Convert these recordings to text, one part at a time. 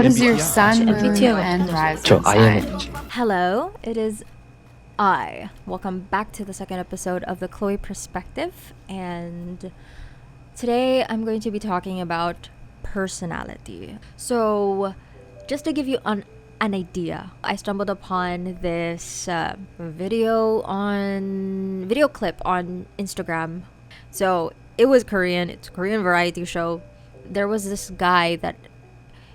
What is your MBTI? sun, moon, MBTI and rising 저 sign? INFJ. Hello, it is I. Welcome back to the second episode of the Cloie Perspective, and today I'm going to be talking about personality. So, just to give you an idea, I stumbled upon this video clip on Instagram. So it was Korean. It's a Korean variety show. There was this guy that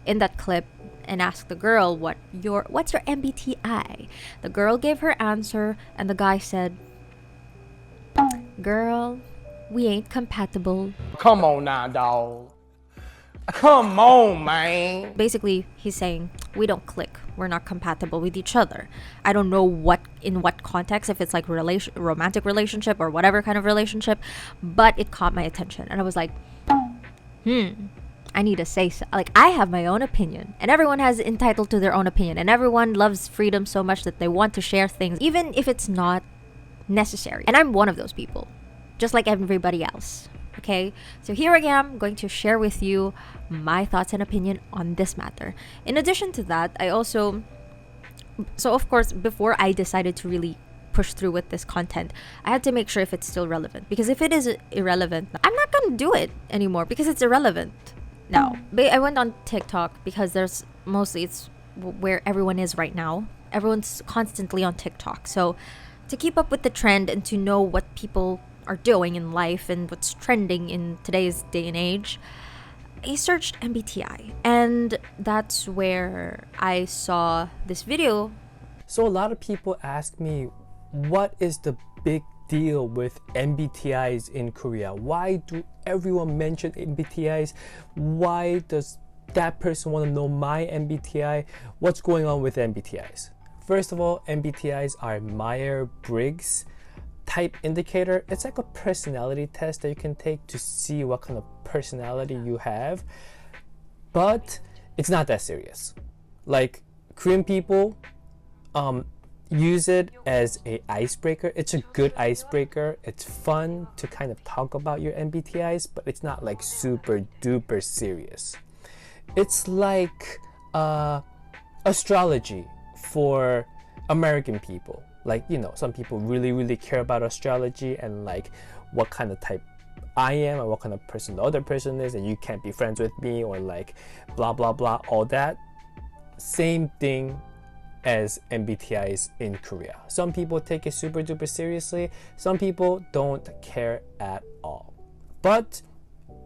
in that clip and asked the girl what's your MBTI. The girl gave her answer and the guy said, "Girl, we ain't compatible." Come on now, dog. Come on, man. Basically, he's saying we don't click. We're not compatible with each other. I don't know in what context, if it's like romantic relationship or whatever kind of relationship, but it caught my attention and I was like, I need to say so. Like, I have my own opinion and everyone has entitled to their own opinion and everyone loves freedom so much that they want to share things even if it's not necessary. And I'm one of those people, just like everybody else. Okay, so here I am going to share with you my thoughts and opinion on this matter. In addition to that, of course, before I decided to really push through with this content, I had to make sure if it's still relevant. Because if it is irrelevant, I'm not going to do it anymore because it's irrelevant. Now, I went on TikTok because it's where everyone is right now. Everyone's constantly on TikTok. So to keep up with the trend and to know what people are doing in life and what's trending in today's day and age, I searched MBTI and that's where I saw this video. So a lot of people ask me, what is the big deal with MBTIs in Korea? Why do everyone mention MBTIs? Why does that person want to know my MBTI? What's going on with MBTIs? First of all, MBTIs are Myers-Briggs type indicator. It's like a personality test that you can take to see what kind of personality you have, but it's not that serious. Like, Korean people use it as a icebreaker. It's a good icebreaker. It's fun to kind of talk about your MBTIs, but it's not like super duper serious. It's like astrology for American people. Like, you know, some people really care about astrology and like what kind of type I am and what kind of person the other person is, and you can't be friends with me, or like blah blah blah, all that. Same thing as MBTIs in Korea. Some people take it super duper seriously. Some people don't care at all. But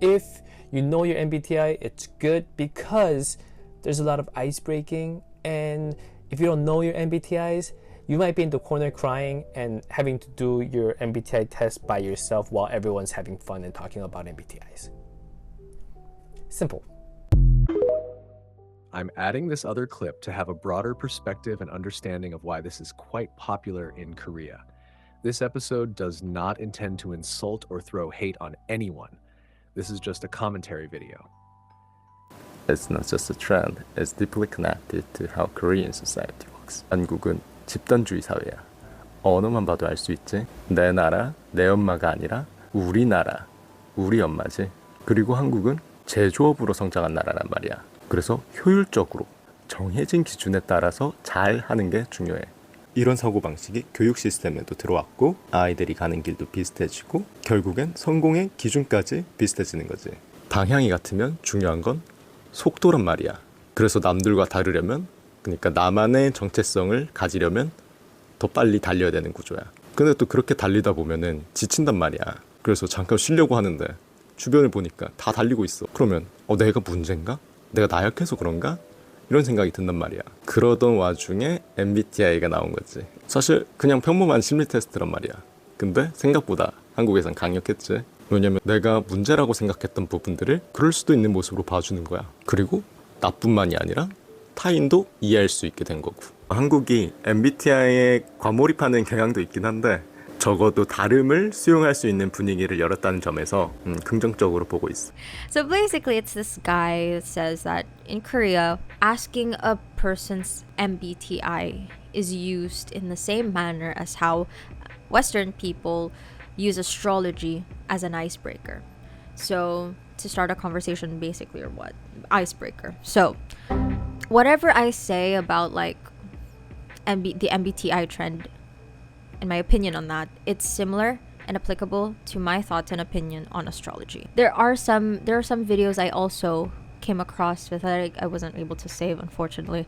if you know your MBTI, it's good because there's a lot of ice breaking, and if you don't know your MBTIs, you might be in the corner crying and having to do your MBTI test by yourself while everyone's having fun and talking about MBTIs. Simple. I'm adding this other clip to have a broader perspective and understanding of why this is quite popular in Korea. This episode does not intend to insult or throw hate on anyone. This is just a commentary video. It's not just a trend, it's deeply connected to how Korean society works. 한국은 집단주의 사회야. 언어만 봐도 알 수 있지. 내 나라, 내 엄마가 아니라 우리 나라, 우리 엄마지. 그리고 한국은 제조업으로 성장한 나라란 말이야. 그래서 효율적으로 정해진 기준에 따라서 잘 하는 게 중요해. 이런 사고방식이 교육 시스템에도 들어왔고 아이들이 가는 길도 비슷해지고 결국엔 성공의 기준까지 비슷해지는 거지. 방향이 같으면 중요한 건 속도란 말이야. 그래서 남들과 다르려면, 그러니까 나만의 정체성을 가지려면 더 빨리 달려야 되는 구조야. 근데 또 그렇게 달리다 보면은 지친단 말이야. 그래서 잠깐 쉬려고 하는데 주변을 보니까 다 달리고 있어. 그러면 내가 문제인가? 내가 나약해서 그런가? 이런 생각이 든단 말이야. 그러던 와중에 MBTI가 나온 거지. 사실 그냥 평범한 심리 테스트란 말이야. 근데 생각보다 한국에선 강력했지. 왜냐면 내가 문제라고 생각했던 부분들을 그럴 수도 있는 모습으로 봐주는 거야. 그리고 나뿐만이 아니라 타인도 이해할 수 있게 된 거고. 한국이 MBTI에 과몰입하는 경향도 있긴 한데 적어도 다름을 수용할 수 있는 분위기를 열었다는 점에서 긍정적으로 보고 있어. So basically, it's this guy that says that in Korea, asking a person's MBTI is used in the same manner as how Western people use astrology as an icebreaker. So to start a conversation, basically, or what? Icebreaker. So whatever I say about like the MBTI trend, in my opinion on that, it's similar and applicable to my thoughts and opinion on astrology. There are some videos I also came across with that I wasn't able to save, unfortunately.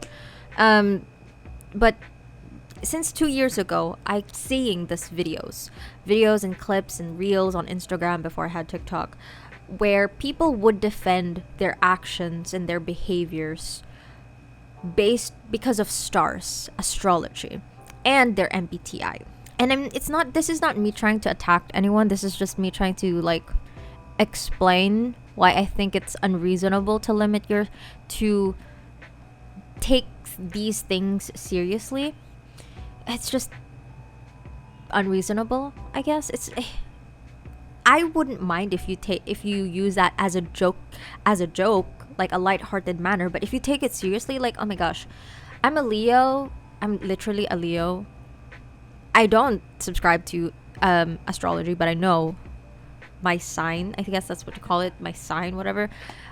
But since 2 years ago, I seeing this videos and clips and reels on Instagram before I had TikTok, where people would defend their actions and their behaviors because of stars, astrology, and their MBTI. And this is not me trying to attack anyone. This is just me trying to like explain why I think it's unreasonable to take these things seriously. It's just unreasonable, I guess. I wouldn't mind if you use that as a joke, like a lighthearted manner. But if you take it seriously, like, oh my gosh, I'm a Leo. I'm literally a Leo. I don't subscribe to astrology, but I know my sign. I guess that's what you call it, my sign, whatever.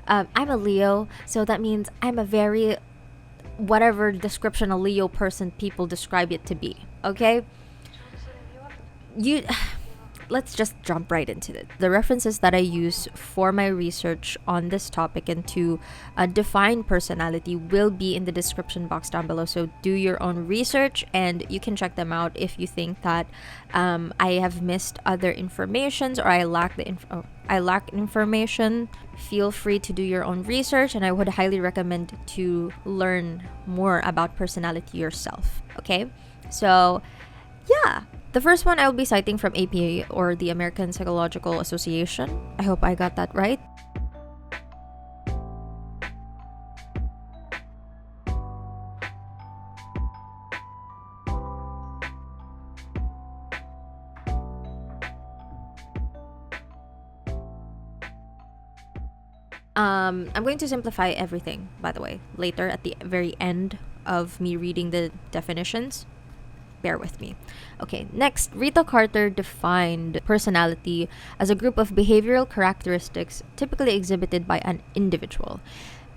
I'm a Leo, so that means I'm a very whatever description a Leo person people describe it to be. Okay, let's just jump right into it. The references that I use for my research on this topic and to define personality will be in the description box down below. So do your own research and you can check them out if you think that I have missed other informations or I lack information. Feel free to do your own research, and I would highly recommend to learn more about personality yourself. Okay, so yeah. The first one I'll be citing from APA, or the American Psychological Association. I hope I got that right. I'm going to simplify everything, by the way, later at the very end of me reading the definitions. Bear with me. Okay, next, Rita Carter defined personality as a group of behavioral characteristics typically exhibited by an individual.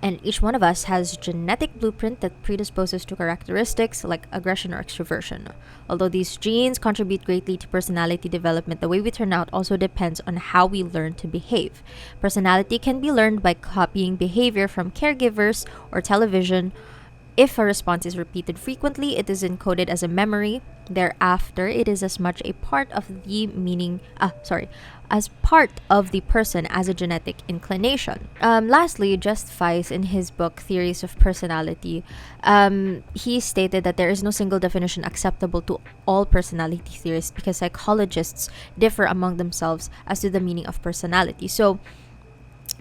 And each one of us has genetic blueprint that predisposes to characteristics like aggression or extroversion. Although these genes contribute greatly to personality development, the way we turn out also depends on how we learn to behave. Personality can be learned by copying behavior from caregivers or television. If a response is repeated frequently, it is encoded as a memory. Thereafter, it is as much a part of as part of the person as a genetic inclination. Lastly, Just Weiss, in his book Theories of Personality, he stated that there is no single definition acceptable to all personality theories because psychologists differ among themselves as to the meaning of personality. So,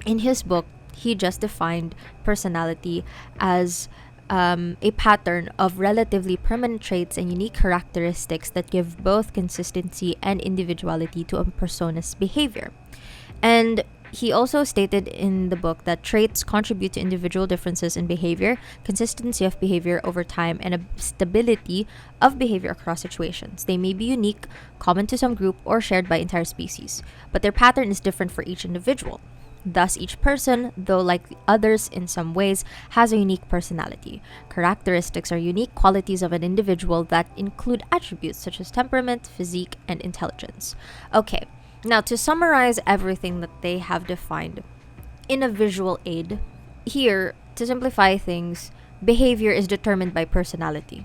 in his book, he just defined personality as a pattern of relatively permanent traits and unique characteristics that give both consistency and individuality to a persona's behavior. And he also stated in the book that traits contribute to individual differences in behavior, consistency of behavior over time, and a stability of behavior across situations. They may be unique, common to some group, or shared by entire species, but their pattern is different for each individual. Thus, each person, though like the others in some ways, has a unique personality. Characteristics are unique qualities of an individual that include attributes such as temperament, physique, and intelligence. Okay, now to summarize everything that they have defined in a visual aid, here, to simplify things, behavior is determined by personality.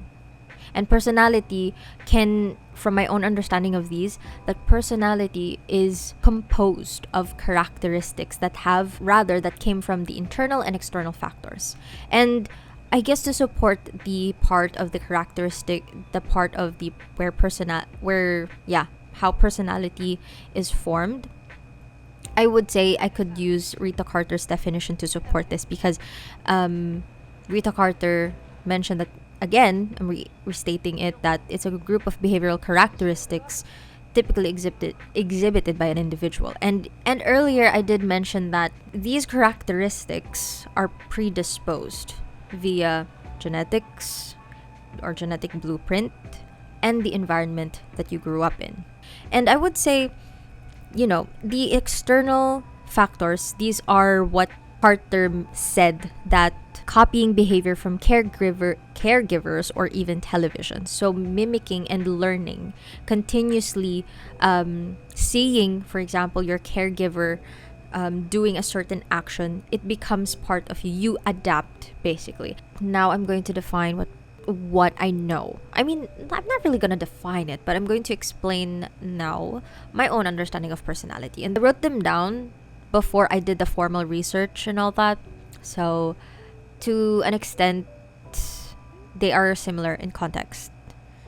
And personality can, from my own understanding of these, that personality is composed of characteristics that came from the internal and external factors. And I guess to support the part of the characteristic, the part of the how personality is formed, I would say I could use Rita Carter's definition to support this because Rita Carter mentioned that, again, I'm restating it, that it's a group of behavioral characteristics typically exhibited by an individual. And earlier I did mention that these characteristics are predisposed via genetics or genetic blueprint and the environment that you grew up in. And I would say, the external factors, these are what Carter said that copying behavior from caregivers or even television. So mimicking and learning, continuously seeing, for example, your caregiver doing a certain action, it becomes part of you. You adapt, basically. Now I'm going to define what I know. I mean, I'm not really going to define it, but I'm going to explain now my own understanding of personality. And I wrote them down before I did the formal research and all that. So to an extent, they are similar in context.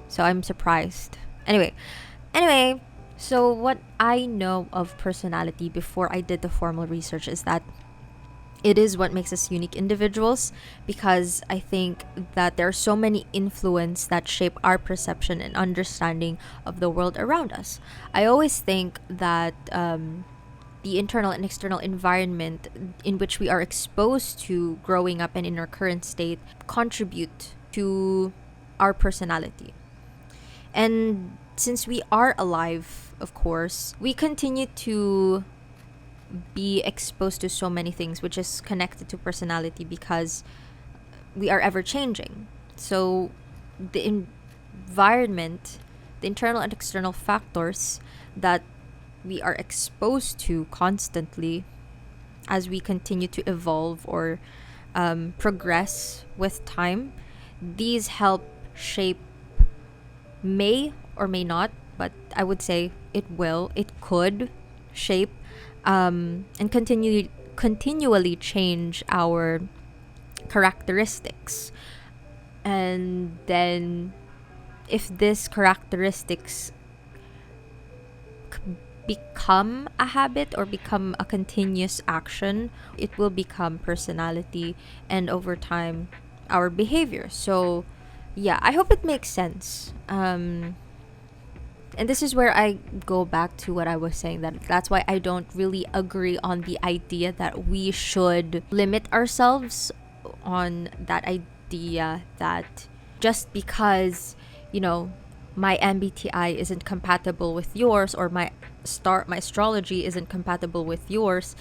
So I'm surprised. Anyway, so what I know of personality before I did the formal research is that it is what makes us unique individuals, because I think that there are so many influences that shape our perception and understanding of the world around us. I always think that the internal and external environment in which we are exposed to growing up and in our current state contribute to our personality. And since we are alive, of course, we continue to be exposed to so many things, which is connected to personality, because we are ever changing. So the environment, the internal and external factors that we are exposed to constantly as we continue to evolve or progress with time, these help shape, may or may not, but I would say it could shape and continually change our characteristics. And then if these characteristics become a habit or become a continuous action, it will become personality, and over time our behavior. So yeah, I hope it makes sense. And this is where I go back to what I was saying, that's why I don't really agree on the idea that we should limit ourselves on that idea that just because, my MBTI isn't compatible with yours, or my astrology isn't compatible with yours,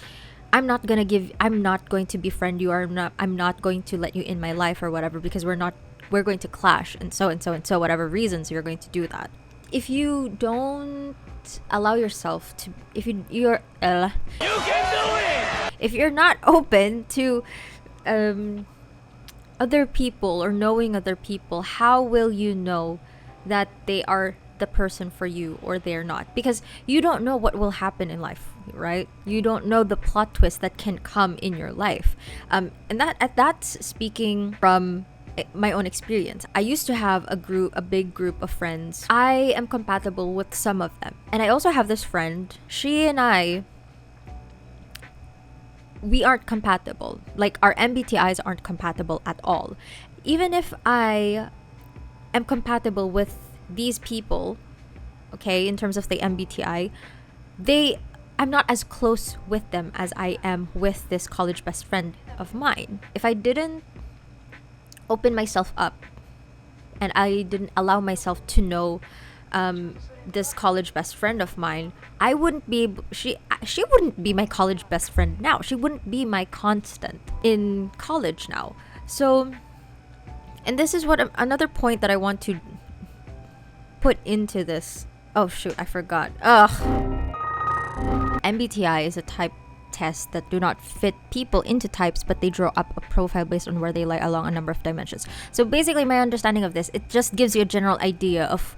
I'm not going to befriend you, or I'm not going to let you in my life or whatever, because we're going to clash, and so whatever reasons you're going to do that. If you don't allow yourself to, if you're not open to other people or knowing other people, how will you know that they are the person for you or they're not? Because you don't know what will happen in life, right? You don't know the plot twist that can come in your life. And that's speaking from my own experience. I used to have a big group of friends. I am compatible with some of them. And I also have this friend, she and we aren't compatible. Like, our MBTIs aren't compatible at all. Even if I am compatible with these people, okay, in terms of the MBTI, I'm not as close with them as I am with this college best friend of mine. If I didn't open myself up and I didn't allow myself to know this college best friend of mine, I wouldn't be able, she wouldn't be my college best friend now. She wouldn't be my constant in college now. So, and this is what another point that I want to put into this. Oh shoot, I forgot. MBTI is a type test that do not fit people into types, but they draw up a profile based on where they lie along a number of dimensions. So basically, my understanding of this, it just gives you a general idea of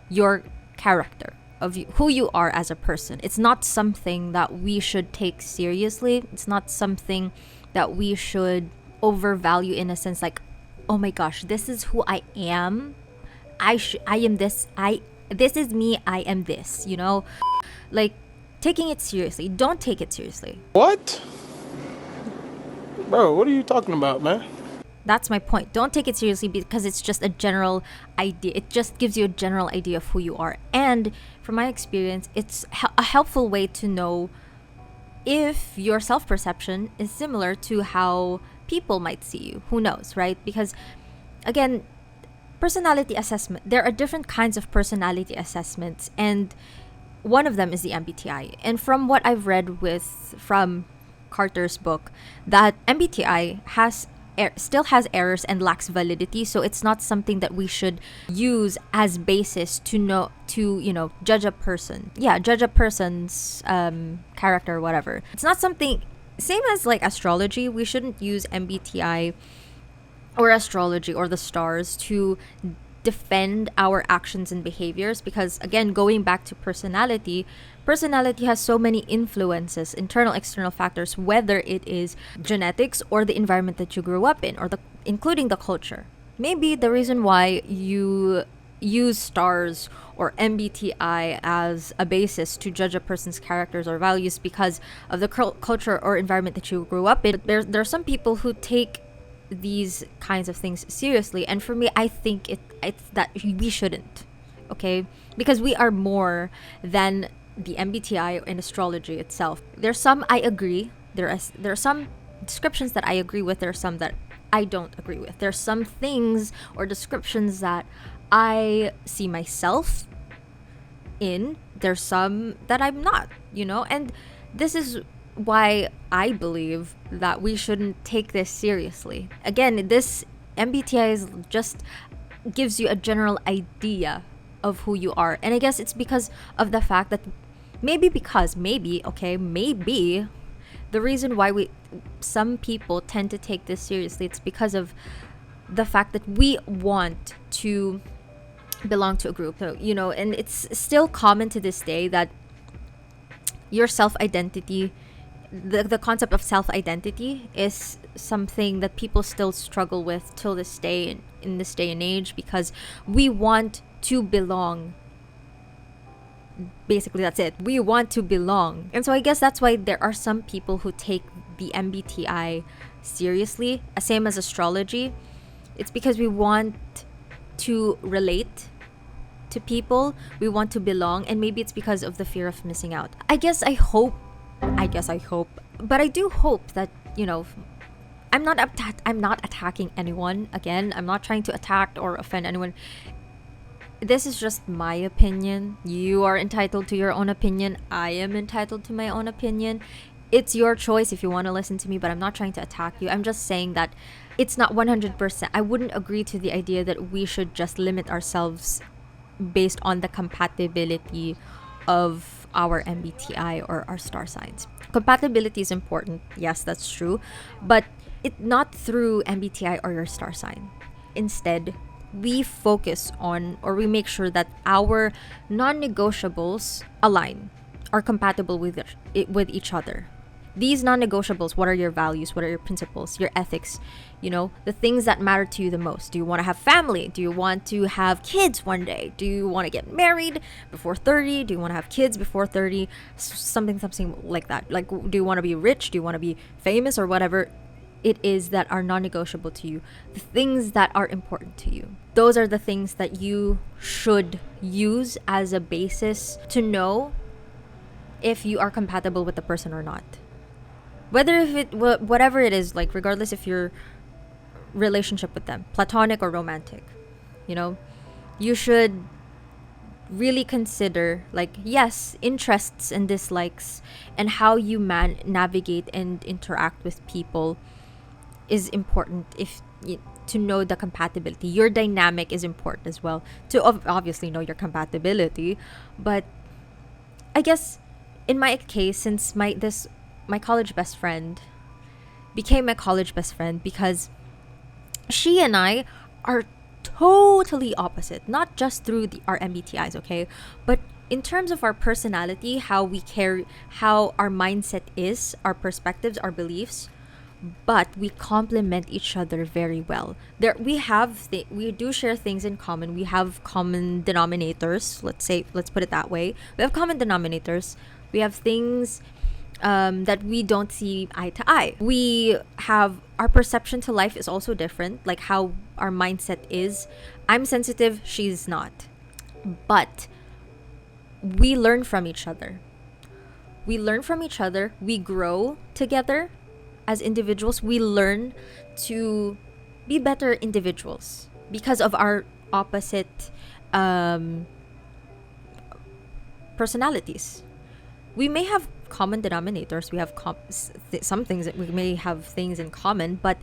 your character, of who you are as a person. It's not something that we should take seriously. It's not something that we should overvalue in a sense like, oh my gosh, this is who I am. I am this. This is me. I am this. Like, taking it seriously. Don't take it seriously. What? Bro, what are you talking about, man? That's my point. Don't take it seriously because it's just a general idea. It just gives you a general idea of who you are. And from my experience, it's a helpful way to know if your self-perception is similar to how people might see you. Who knows, right? Because, again, personality assessment, there are different kinds of personality assessments, and one of them is the MBTI. And from what I've read from Carter's book that MBTI still has errors and lacks validity, so it's not something that we should use as basis to judge a person. Yeah, judge a person's character or whatever. It's not something, same as like astrology, we shouldn't use MBTI or astrology or the stars to defend our actions and behaviors, because again, going back to personality has so many influences, internal, external factors, whether it is genetics or the environment that you grew up in, or including the culture. Maybe the reason why you use stars or MBTI as a basis to judge a person's characters or values because of the culture or environment that you grew up in. There are some people who take these kinds of things seriously, and for me, I think it's that we shouldn't, okay? Because we are more than the MBTI and astrology itself. There's some I agree, there are some descriptions that I agree with, there are some that I don't agree with. There's some things or descriptions that I see myself in, there's some that I'm not, and this is why I believe that we shouldn't take this seriously. Again, this MBTI is just gives you a general idea of who you are. And I guess it's because of the fact that maybe the reason why some people tend to take this seriously, it's because of the fact that we want to belong to a group. So, and it's still common to this day that your self-identity, the concept of self-identity is something that people still struggle with till this day, in this day and age, because we want to belong. Basically, that's it. We want to belong. And so I guess that's why there are some people who take the MBTI seriously, same as astrology. It's because we want to relate to people, we want to belong, and maybe it's because of the fear of missing out. I guess I hope, but I do hope that, I'm not attacking anyone. Again, I'm not trying to attack or offend anyone. This is just my opinion. You are entitled to your own opinion. I am entitled to my own opinion. It's your choice if you want to listen to me, but I'm not trying to attack you. I'm just saying that it's not 100%. I wouldn't agree to the idea that we should just limit ourselves based on the compatibility of our MBTI or our star signs. Compatibility is important. Yes, that's true. But it not through MBTI or your star sign. Instead, we focus on, or we make sure that our non-negotiables align, are compatible with each other. These non-negotiables, what are your values? What are your principles? Your ethics? The things that matter to you the most. Do you want to have family? Do you want to have kids one day? Do you want to get married before 30? Do you want to have kids before 30? Something like that. Like, do you want to be rich? Do you want to be famous, or whatever it is that are non-negotiable to you? The things that are important to you. Those are the things that you should use as a basis to know if you are compatible with the person or not. Whatever it is, like, regardless if your relationship with them, platonic or romantic, you should really consider, like, yes, interests and dislikes, and how you navigate and interact with people is important. To know the compatibility, your dynamic is important as well, to obviously know your compatibility. But I guess in my case, since my college best friend became my college best friend because she and I are totally opposite, not just through our MBTIs, okay, but in terms of our personality, how our mindset is, our perspectives, our beliefs. But we complement each other very well. We do share things in common. We have common denominators. Let's put it that way. We have common denominators. We have things that we don't see eye to eye. We have our perception to life is also different, like how our mindset is. I'm sensitive, she's not. But we learn from each other. We grow together as individuals. We learn to be better individuals because of our opposite personalities. We may have common denominators. We have some things that we may have things in common, but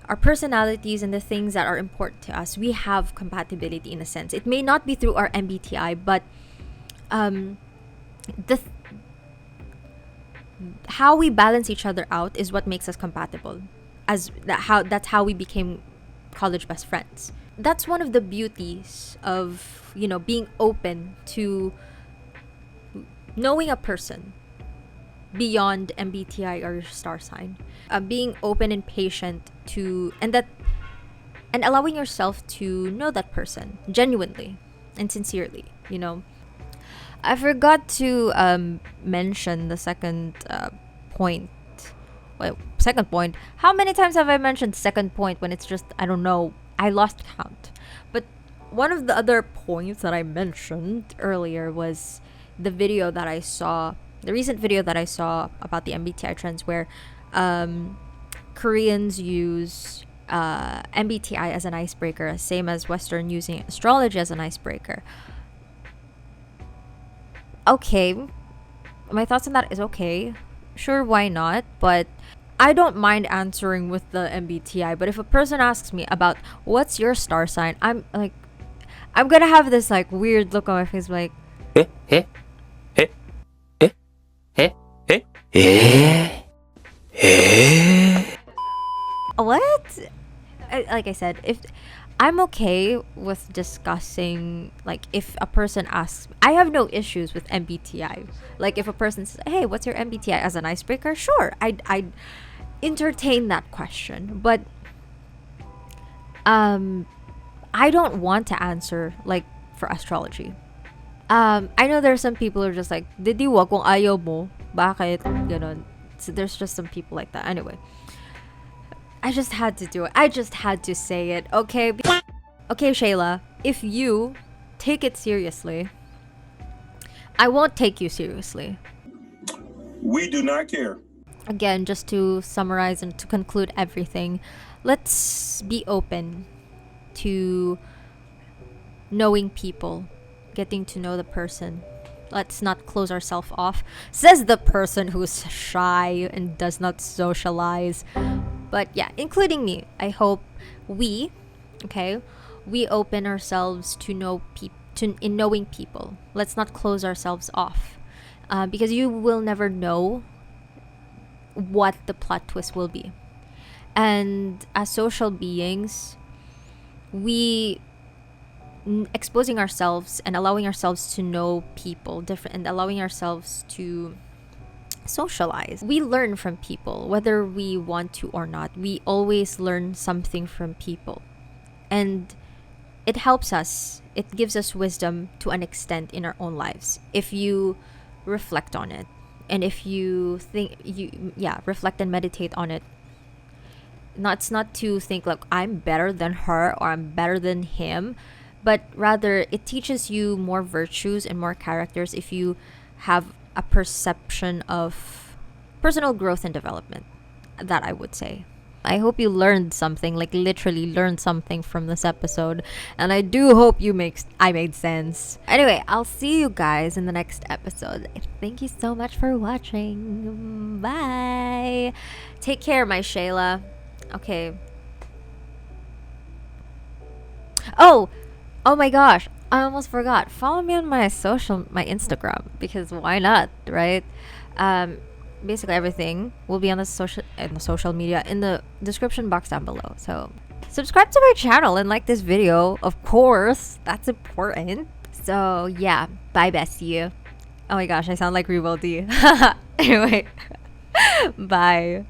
our personalities and the things that are important to us, we have compatibility in a sense. It may not be through our MBTI, but how we balance each other out is what makes us compatible. That's how we became college best friends. That's one of the beauties of, being open to knowing a person beyond MBTI or your star sign. Being open and patient and allowing yourself to know that person genuinely and sincerely. I forgot to mention the second point. Wait, second point. How many times have I mentioned second point when it's just, I don't know, I lost count. But one of the other points that I mentioned earlier was the video that I saw, the recent video that I saw about the MBTI trends, where Koreans use MBTI as an icebreaker, same as Western using astrology as an icebreaker. Okay, my thoughts on that is okay. Sure, why not? But I don't mind answering with the MBTI. But if a person asks me about what's your star sign, I'm gonna have this like weird look on my face, like, what? Like I said, if I'm okay with discussing, like, if a person asks, I have no issues with MBTI. Like, if a person says, hey, what's your MBTI, as an icebreaker, sure, I'd entertain that question. But I don't want to answer, like, for astrology. I know there's some people who are just like, Didi wag kung ayaw mo, bakit? Ganon. So there's just some people like that. Anyway, I just had to do it. I just had to say it, okay? Okay, Shayla, if you take it seriously, I won't take you seriously. We do not care. Again, just to summarize and to conclude everything, let's be open to knowing people, getting to know the person. Let's not close ourselves off. Says the person who's shy and does not socialize. But yeah, including me, I hope we open ourselves to in knowing people. Let's not close ourselves off, because you will never know what the plot twist will be. And as social beings, exposing ourselves and allowing ourselves to know people different and allowing ourselves to socialize. We learn from people, whether we want to or not. We always learn something from people. And it helps us. It gives us wisdom to an extent in our own lives, if you reflect on it. And if you reflect and meditate on it. It's not to think like I'm better than her or I'm better than him, but rather it teaches you more virtues and more characters if you have a perception of personal growth and development, that I would say. I hope you learned something, like literally learned something from this episode, and I do hope I made sense. Anyway, I'll see you guys in the next episode. Thank you so much for watching. Bye. Take care, my Shayla. Okay. Oh my gosh, I almost forgot. Follow me on my Instagram, because why not, right? Basically everything will be on the social media in the description box down below. So subscribe to my channel and like this video, of course. That's important. So yeah, bye bestie. Oh my gosh, I sound like Rivaldi. Anyway, bye.